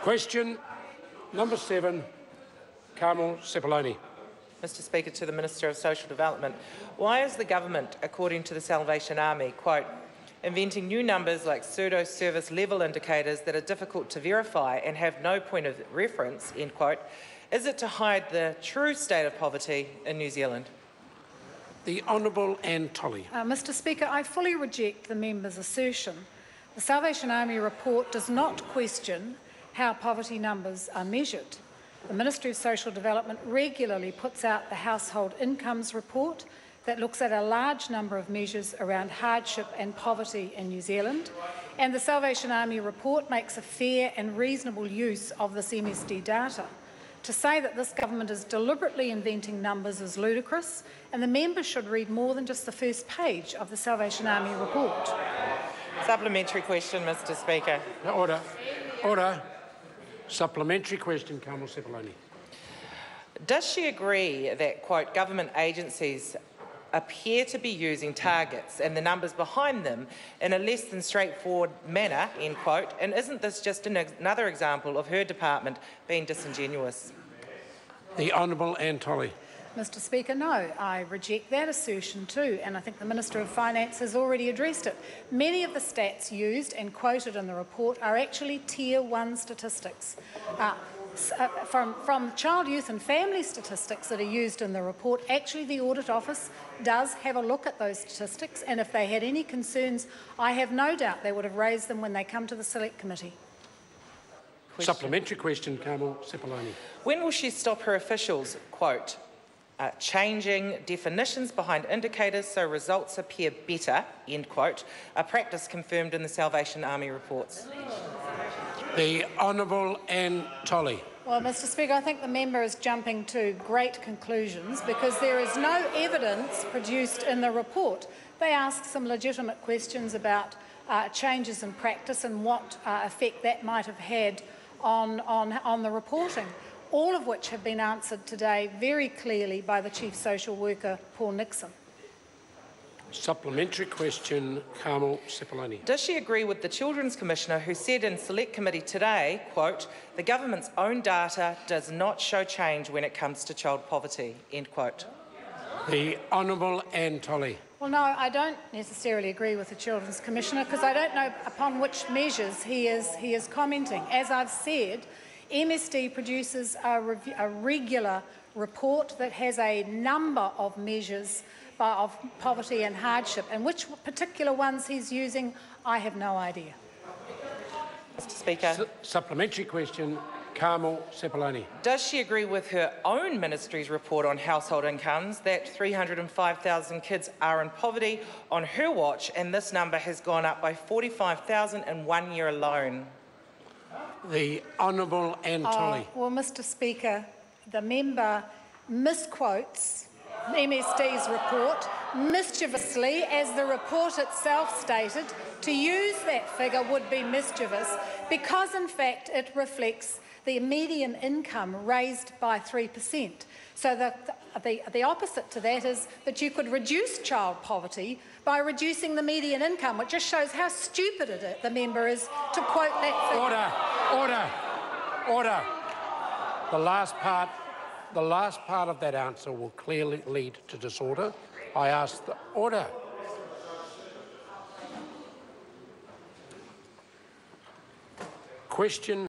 Question number 7, Carmel Sepuloni. Mr Speaker, to the Minister of Social Development. Why is the government, according to the Salvation Army, quote, inventing new numbers like pseudo-service-level indicators that are difficult to verify and have no point of reference, end quote? Is it to hide the true state of poverty in New Zealand? The Honourable Anne Tolley. Mr Speaker, I fully reject the member's assertion. The Salvation Army report does not question how poverty numbers are measured. The Ministry of Social Development regularly puts out the Household Incomes Report that looks at a large number of measures around hardship and poverty in New Zealand, and the Salvation Army report makes a fair and reasonable use of this MSD data. To say that this government is deliberately inventing numbers is ludicrous, and the member should read more than just the first page of the Salvation Army report. Supplementary question, Mr Speaker. Order. Order. Supplementary question, Carmel Sepuloni. Does she agree that, quote, government agencies appear to be using targets and the numbers behind them in a less than straightforward manner, end quote, and isn't this just another example of her department being disingenuous? The Honourable Anne Tolley. Mr Speaker, no, I reject that assertion too, and I think the Minister of Finance has already addressed it. Many of the stats used and quoted in the report are actually Tier 1 statistics. From child, youth and family statistics that are used in the report, actually the Audit Office does have a look at those statistics, and if they had any concerns, I have no doubt they would have raised them when they come to the Select Committee. Supplementary question, Carmel Sepuloni. When will she stop her officials, quote, changing definitions behind indicators so results appear better, end quote, a practice confirmed in the Salvation Army reports? The Honourable Anne Tolley. Well, Mr Speaker, I think the member is jumping to great conclusions because there is no evidence produced in the report. They ask some legitimate questions about changes in practice and what effect that might have had on the reporting, all of which have been answered today very clearly by the Chief Social Worker, Paul Nixon. Supplementary question, Carmel Sepuloni. Does she agree with the Children's Commissioner who said in Select Committee today, quote, the government's own data does not show change when it comes to child poverty, end quote? The Honourable Anne Tolley. Well, no, I don't necessarily agree with the Children's Commissioner because I don't know upon which measures he is commenting. As I've said, MSD produces a regular report that has a number of measures of poverty and hardship, and which particular ones he's using, I have no idea. Mr Speaker. Supplementary question, Carmel Sepuloni. Does she agree with her own ministry's report on household incomes that 305,000 kids are in poverty on her watch, and this number has gone up by 45,000 in 1 year alone? The Honourable Anne Tolley. Well, Mr Speaker, the member misquotes MSD's report mischievously, as the report itself stated. To use that figure would be mischievous because, in fact, it reflects the median income raised by 3%. So the opposite to that is that you could reduce child poverty by reducing the median income, which just shows how stupid the member is to quote that figure. Order. Order. The last part of that answer will clearly lead to disorder. I ask the order. Question